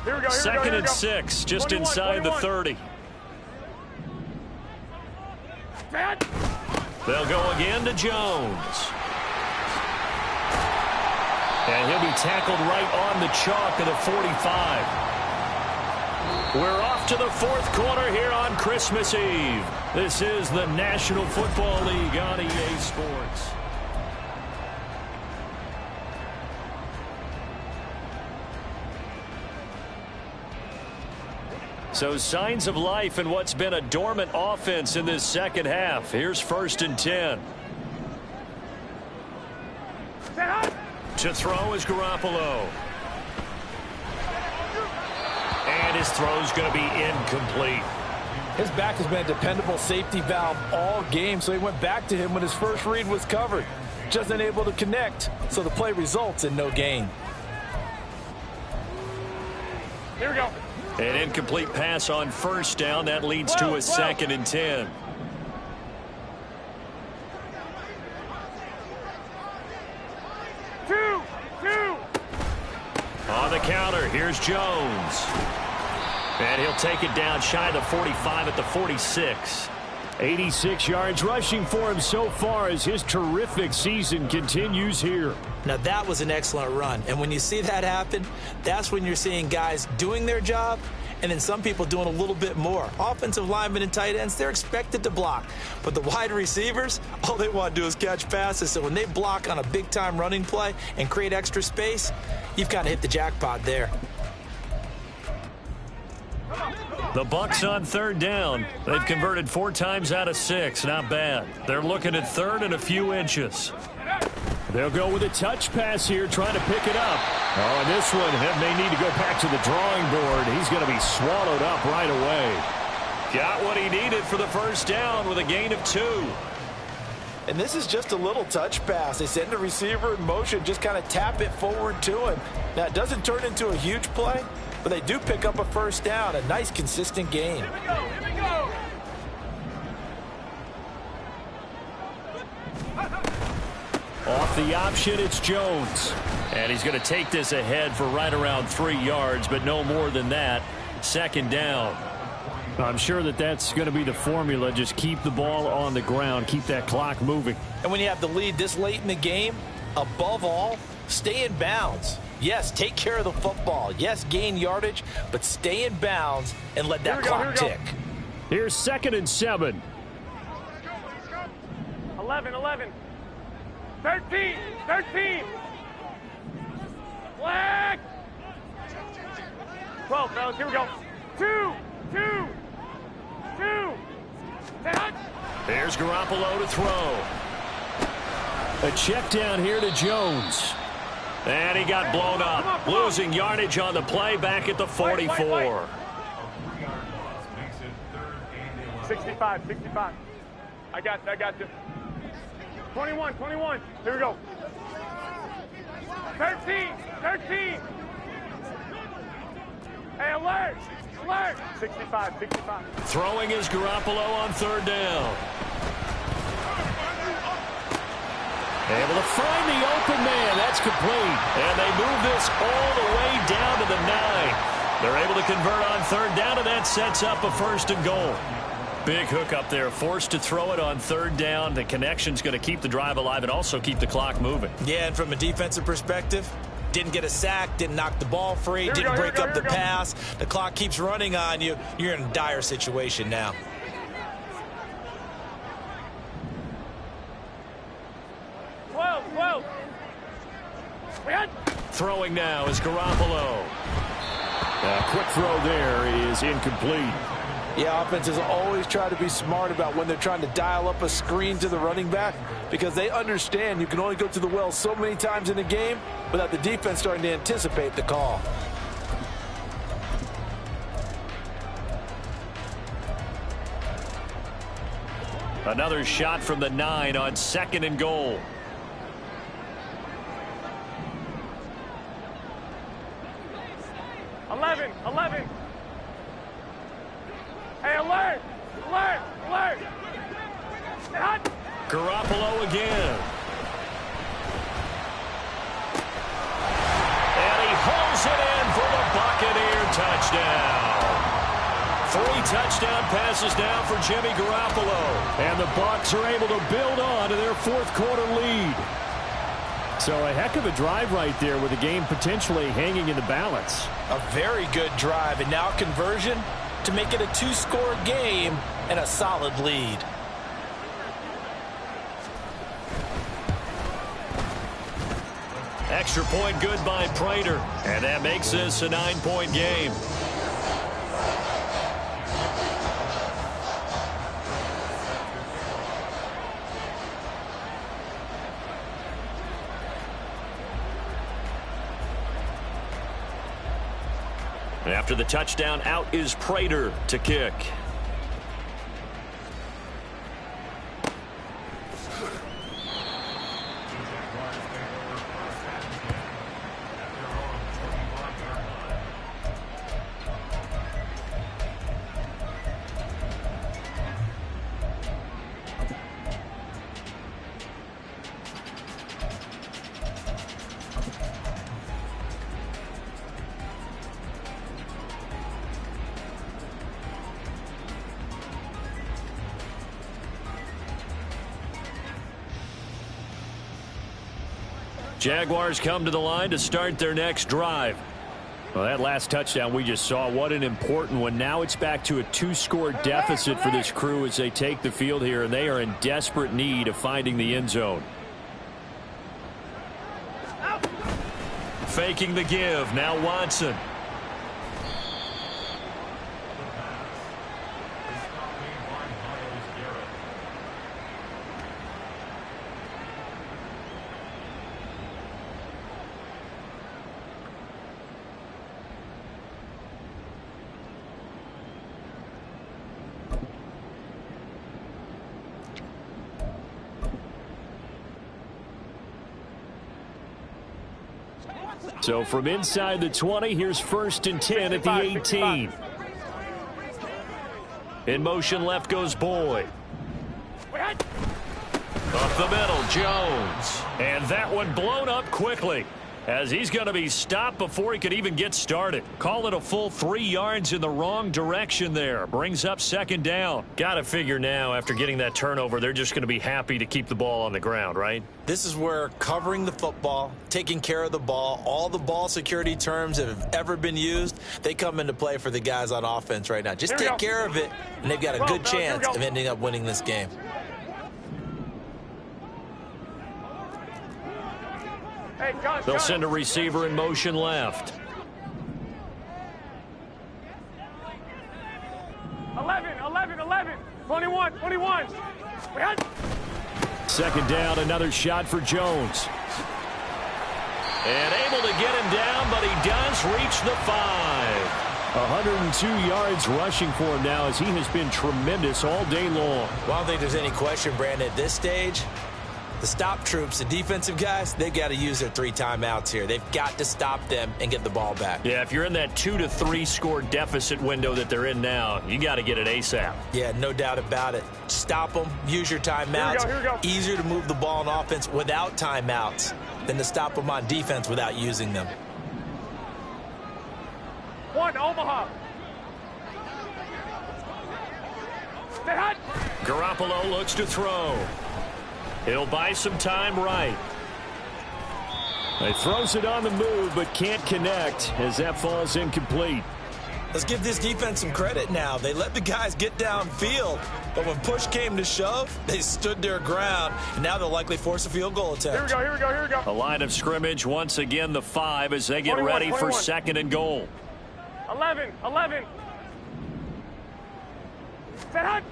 Here we go. Second and 6, just 21, inside 21. the 30. Dad. They'll go again to Jones. And he'll be tackled right on the chalk of the 45. We're off to the 4th quarter here on Christmas Eve. This is the National Football League on EA Sports. So signs of life in what's been a dormant offense in this second half. Here's 1st and 10. To throw is Garoppolo. And his throw's going to be incomplete. His back has been a dependable safety valve all game, so he went back to him when his first read was covered. Just unable to connect, so the play results in no gain. Here we go. An incomplete pass on 1st down. That leads to a 2nd and 10. On the counter, here's Jones. And he'll take it down shy of the 45 at the 46. 86 yards rushing for him so far as his terrific season continues here. Now, that was an excellent run. And when you see that happen, that's when you're seeing guys doing their job and then some people doing a little bit more. Offensive linemen and tight ends, they're expected to block. But the wide receivers, all they want to do is catch passes. So when they block on a big-time running play and create extra space, you've kind of hit the jackpot there. The Bucs on 3rd down. They've converted 4 times out of 6. Not bad. They're looking at 3rd and a few inches. They'll go with a touch pass here, trying to pick it up. Oh, and this one may need to go back to the drawing board. He's going to be swallowed up right away. Got what he needed for the 1st down with a gain of 2. And this is just a little touch pass. They send the receiver in motion, just kind of tap it forward to him. Now, it doesn't turn into a huge play, but they do pick up a 1st down, a nice, consistent gain. Here we go. Here we go. Off the option, it's Jones. And he's going to take this ahead for right around 3 yards, but no more than that. 2nd down. I'm sure that's going to be the formula. Just keep the ball on the ground. Keep that clock moving. And when you have the lead this late in the game, above all, stay in bounds. Yes, take care of the football. Yes, gain yardage, but stay in bounds and let that clock tick. Here's 2nd and 7. 11. 13. Flag. 12, fellas. Here we go. 2. There's Garoppolo to throw. A check down here to Jones. And he got blown up. Losing yardage on the play back at the 44. 65. I got you. 21. Here we go. 13. Hey, alert. 65. Throwing is Garoppolo on 3rd down. Able to find the open man. That's complete. And they move this all the way down to the 9. They're able to convert on 3rd down, and that sets up a 1st and goal. Big hook up there. Forced to throw it on 3rd down. The connection's going to keep the drive alive and also keep the clock moving. Yeah, and from a defensive perspective, didn't get a sack, didn't knock the ball free, didn't break up the pass. The clock keeps running on you. You're in a dire situation now. 12. Throwing now is Garoppolo. A quick throw there is incomplete. Yeah, offenses always try to be smart about when they're trying to dial up a screen to the running back because they understand you can only go to the well so many times in a game without the defense starting to anticipate the call. Another shot from the 9 on 2nd and goal. Eleven. Hey, alert! Garoppolo again. And he holds it in for the Buccaneer touchdown. 3 touchdown passes now for Jimmy Garoppolo. And the Bucs are able to build on to their 4th quarter lead. So a heck of a drive right there with the game potentially hanging in the balance. A very good drive, and now conversion to make it a 2-score game and a solid lead. Extra point good by Prater. And that makes this a 9-point game. After the touchdown, out is Prater to kick. Jaguars come to the line to start their next drive. Well, that last touchdown we just saw, what an important one. Now it's back to a 2-score deficit for this crew as they take the field here, and they are in desperate need of finding the end zone. Faking the give. Now Watson. So from inside the 20, here's 1st and 10 at the 18. In motion left goes Boyd. Up the middle, Jones. And that one blown up quickly, as he's going to be stopped before he could even get started. Call it a full 3 yards in the wrong direction there. Brings up 2nd down. Got to figure now, after getting that turnover, they're just going to be happy to keep the ball on the ground, right? This is where covering the football, taking care of the ball, all the ball security terms that have ever been used, they come into play for the guys on offense right now. Just take care of it, and they've got a good chance of ending up winning this game. They'll send a receiver in motion left. 11. 21. 2nd down, another shot for Jones. And able to get him down, but he does reach the 5. 102 yards rushing for him now, as he has been tremendous all day long. Well, I don't think there's any question, Brandon, at this stage. The stop troops, the defensive guys, they've got to use their 3 timeouts here. They've got to stop them and get the ball back. Yeah, if you're in that 2 to 3 score deficit window that they're in now, you got to get it ASAP. Yeah, no doubt about it. Stop them, use your timeouts. Here we go. Easier to move the ball on offense without timeouts than to stop them on defense without using them. 1, Omaha. Stay hot. Garoppolo looks to throw. He'll buy some time right. He throws it on the move, but can't connect as that falls incomplete. Let's give this defense some credit now. They let the guys get downfield, but when push came to shove, they stood their ground, and now they'll likely force a field goal attempt. Here we go. A line of scrimmage, once again the 5 as they get 21, ready for 21. 2nd and goal. 11. Stay hot.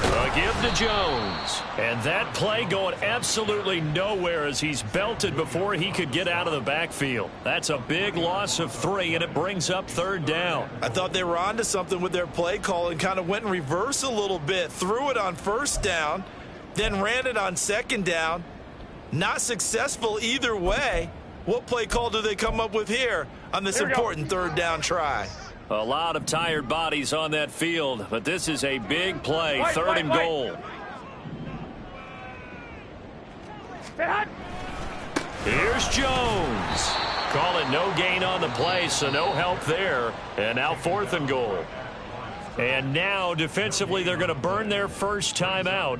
A give to Jones. And that play going absolutely nowhere as he's belted before he could get out of the backfield. That's a big loss of 3, and it brings up 3rd down. I thought they were onto something with their play call and kind of went in reverse a little bit. Threw it on 1st down, then ran it on 2nd down. Not successful either way. What play call do they come up with here on this important 3rd down try? A lot of tired bodies on that field, but this is a big play, 3rd and goal. Here's Jones. Call it no gain on the play, so no help there. And now 4th and goal. And now defensively they're going to burn their first time out.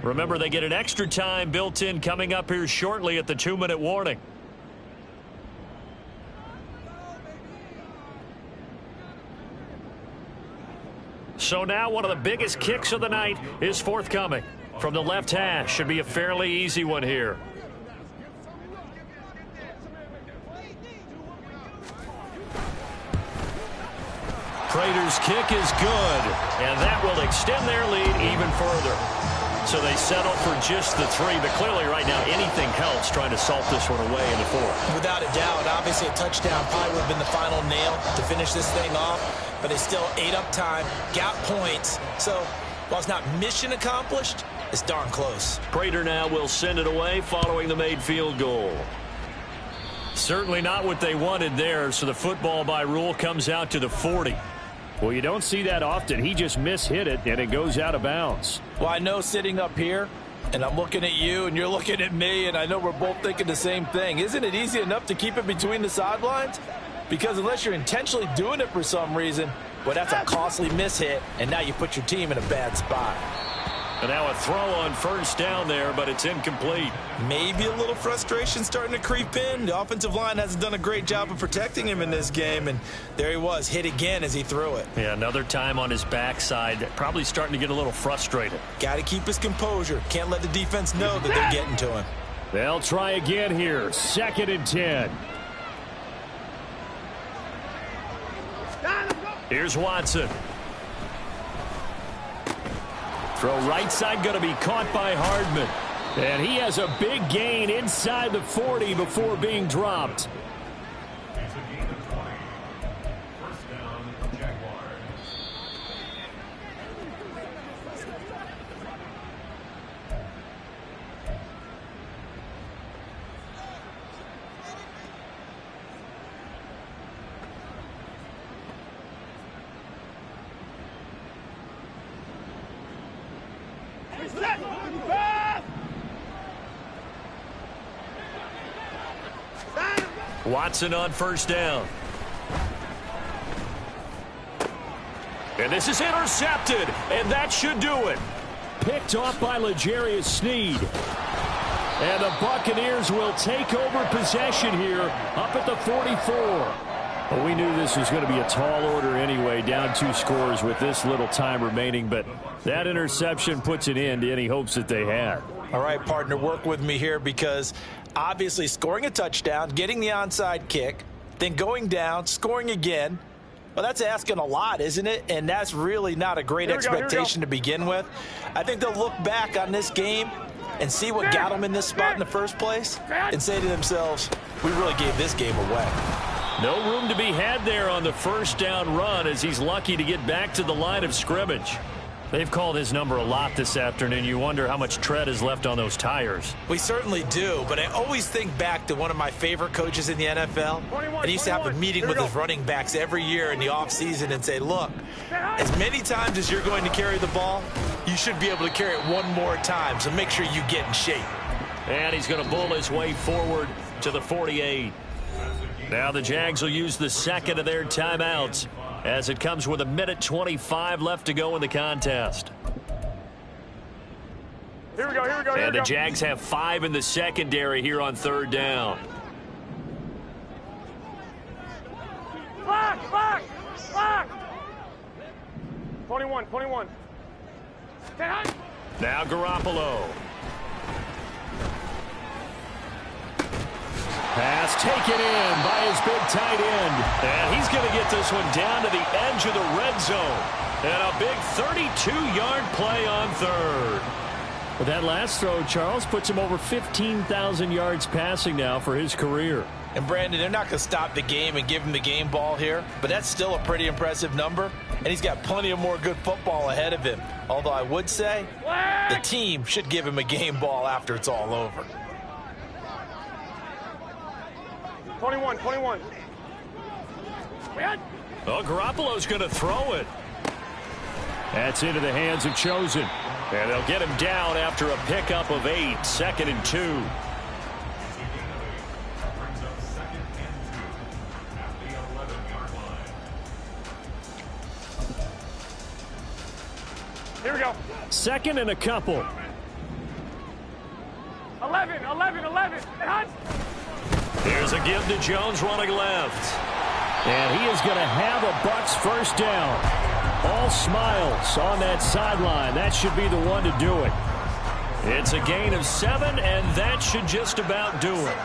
Remember, they get an extra time built in coming up here shortly at the 2-minute warning. So now one of the biggest kicks of the night is forthcoming. From the left hash, should be a fairly easy one here. Prater's kick is good, and that will extend their lead even further. So they settle for just the 3, but clearly right now anything helps trying to salt this one away in the 4th. Without a doubt, obviously a touchdown probably would have been the final nail to finish this thing off, but they still ate up time, got points. So while it's not mission accomplished, it's darn close. Prater now will send it away following the made field goal. Certainly not what they wanted there, so the football by rule comes out to the 40. Well, you don't see that often. He just mishit it, and it goes out of bounds. Well, I know sitting up here, and I'm looking at you, and you're looking at me, and I know we're both thinking the same thing. Isn't it easy enough to keep it between the sidelines? Because unless you're intentionally doing it for some reason, well, that's a costly mishit, and now you put your team in a bad spot. And now a throw on 1st down there, but it's incomplete. Maybe a little frustration starting to creep in. The offensive line hasn't done a great job of protecting him in this game, and there he was, hit again as he threw it. Yeah, another time on his backside, probably starting to get a little frustrated. Got to keep his composure. Can't let the defense know that they're getting to him. They'll try again here, 2nd and 10. Here's Watson. Throw right side going to be caught by Hardman. And he has a big gain inside the 40 before being dropped. Watson on 1st down. And this is intercepted, and that should do it. Picked off by L'Jarius Sneed. And the Buccaneers will take over possession here up at the 44. Well, we knew this was going to be a tall order anyway, down 2 scores with this little time remaining, but that interception puts an end to any hopes that they had. All right, partner, work with me here because obviously scoring a touchdown, getting the onside kick, then going down, scoring again. Well, that's asking a lot, isn't it? And that's really not a great expectation to begin with. I think they'll look back on this game and see what got them in this spot in the first place and say to themselves, we really gave this game away. No room to be had there on the 1st down run as he's lucky to get back to the line of scrimmage. They've called his number a lot this afternoon. You wonder how much tread is left on those tires. We certainly do, but I always think back to one of my favorite coaches in the NFL. And he used to have a meeting with his running backs every year in the offseason and say, look, as many times as you're going to carry the ball, you should be able to carry it one more time, so make sure you get in shape. And he's going to bull his way forward to the 48. Now the Jags will use the 2nd of their timeouts as it comes with 1:25 left to go in the contest. Here we go, here we go, here we go. And the Jags have 5 in the secondary here on 3rd down. Block, block, block. 21, 21. Now Garoppolo. Pass taken in by his big tight end. And he's going to get this one down to the edge of the red zone. And a big 32-yard play on third. But that last throw, Charles, puts him over 15,000 yards passing now for his career. And, Brandon, they're not going to stop the game and give him the game ball here, but that's still a pretty impressive number, and he's got plenty of more good football ahead of him. Although I would say the team should give him a game ball after it's all over. 21. Well, Garoppolo's going to throw it. That's into the hands of Chosen. And they'll get him down after a pickup of 8, 2nd and 2. Here we go. 2nd and a couple. 11. And Here's a give to Jones running left. And he is going to have a Bucs first down. All smiles on that sideline. That should be the one to do it. It's a gain of 7, and that should just about do it.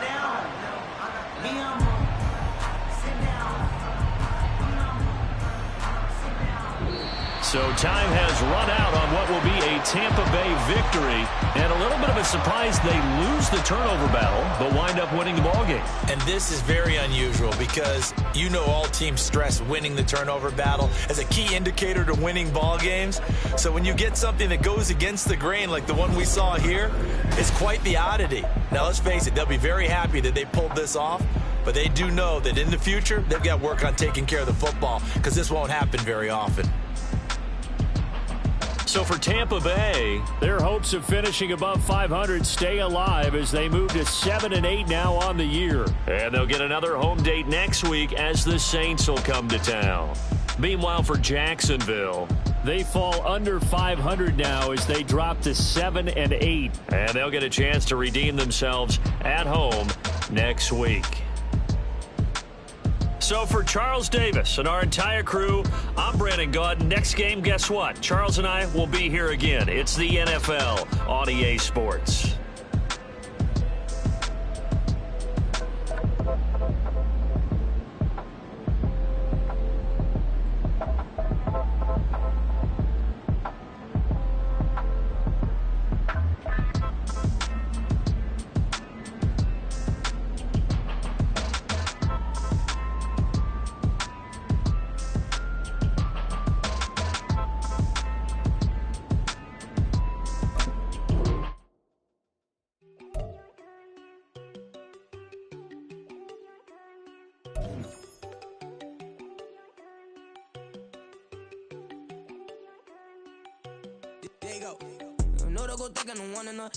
So time has run out on what will be a Tampa Bay victory. And a little bit of a surprise, they lose the turnover battle, but wind up winning the ballgame. And this is very unusual because you know all teams stress winning the turnover battle as a key indicator to winning ball games. So when you get something that goes against the grain like the one we saw here, it's quite the oddity. Now, let's face it, they'll be very happy that they pulled this off, but they do know that in the future, they've got work on taking care of the football because this won't happen very often. So for Tampa Bay, their hopes of finishing above 500 stay alive as they move to 7-8 now on the year. And they'll get another home date next week as the Saints will come to town. Meanwhile, for Jacksonville, they fall under 500 now as they drop to 7-8. And they'll get a chance to redeem themselves at home next week. So for Charles Davis and our entire crew, I'm Brandon Gaudin. Next game, guess what? Charles and I will be here again. It's the NFL on EA Sports.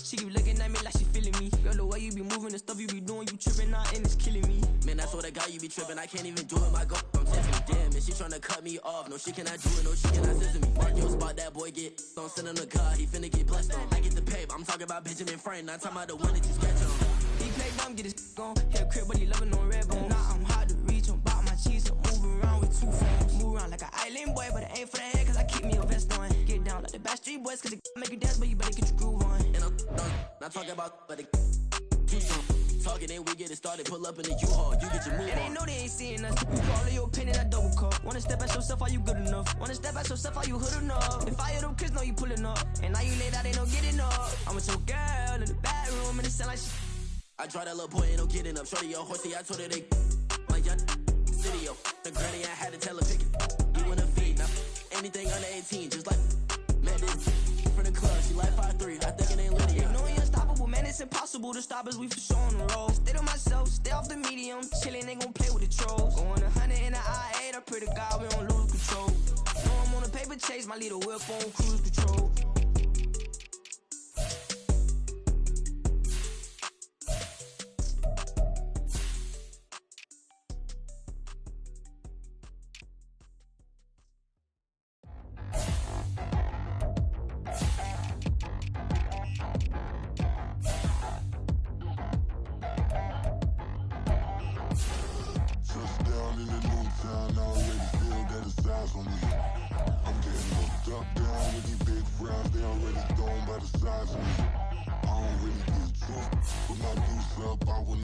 She keep looking at me like she feeling me. Girl, the way you be moving, the stuff you be doing, you tripping out and it's killing me. Man, that's what I got, you be tripping. I can't even do it, my girl. I'm tempting. Damn, and she tryna cut me off. No, she cannot do it, no, she cannot scissor me. Mark your spot, that boy get. Don't send him the car, he finna get blessed on. I get the pay, I'm talking about Benjamin Franklin. Not talking about the one that you sketch on. He play dumb, get his gone. Hit a crib, but he loving on red bone. Nah, I'm hard to reach, I'm about my cheese. I'm moving around with 2 phones. Move around like an island boy, but it ain't for the head, cause I keep me a vest on. Get down like the Backstreet Boys, cause it make you dance, but you better get your groove on. And I'm done, not talking about, but it too soon. Talking, then we get it started, pull up in the U-Haul, you get your move on. And they know they ain't seeing us. You call your opinion, I double cup. Wanna step at yourself, are you good enough? Wanna step at yourself, are you hood enough? If I hear them kids, know you pulling up. And now you laid out, they don't get enough. I'm with your girl in the bedroom, and it sound like shit. I draw that little boy, ain't no getting up. Shorty, your horsey, I told her they my young video. The granny, I had to tell her pick it. You wanna feed, now anything under 18, just like met this from the club. She like 5'3", I think it ain't Lydia. You know you unstoppable, man, it's impossible to stop us, we for sure on the road. Stay to myself, stay off the medium, chillin', ain't gon' play with the trolls. Going 100 in the I-8, I pray to God we don't lose control. Know I'm on a paper chase, my little whip on cruise control. I'm getting looked up down with these big frowns, they already gone by the size of me.